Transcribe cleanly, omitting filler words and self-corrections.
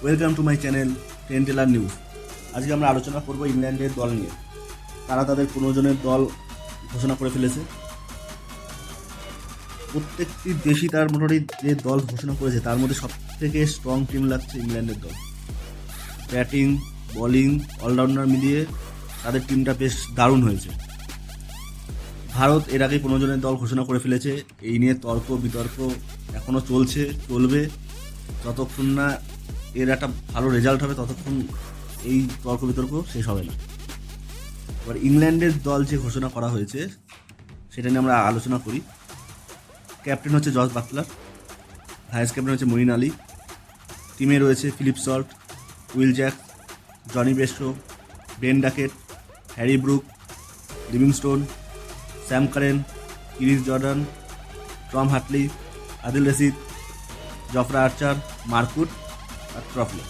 Welcome to my channel ten teller news. আজকে আমরা আলোচনা করব ইংল্যান্ডের দল নিয়ে। তারা তাদের 15 জনের দল ঘোষণা করে ফেলেছে। প্রত্যেকটি দেশই তার মোটামুটি যে দল ঘোষণা করেছে তার মধ্যে সব থেকে স্ট্রং টিম লাগছে ইংল্যান্ডের দল। ব্যাটিং, বোলিং, অলরাউন্ডার মিলিয়ে তাদের টিমটা বেশ দারুণ হয়েছে। ভারত এর আগে 15 জনের দল ঘোষণা করে ফেলেছে। এই নিয়ে তর্ক বিতর্ক এখনও চলবে। যতক্ষণ না এর একটা ভালো রেজাল্ট হবে ততক্ষণ এই তর্ক বিতর্ক শেষ হবে না। এবার ইংল্যান্ডের দল যে ঘোষণা করা হয়েছে সেটা নিয়ে আমরা আলোচনা করি। ক্যাপ্টেন হচ্ছে জস বাটলার, ভাইস ক্যাপ্টেন হচ্ছে মঈন আলী, টিমে রয়েছে Philip Salt, Will Jack, Jonny Bairstow, Ben Duckett, Harry Brook, Livingstone, Sam Curran, Chris Jordan, Tom Hartley, Adil Rashid, Jofra Archer, Mark Wood আর ট্রফলে।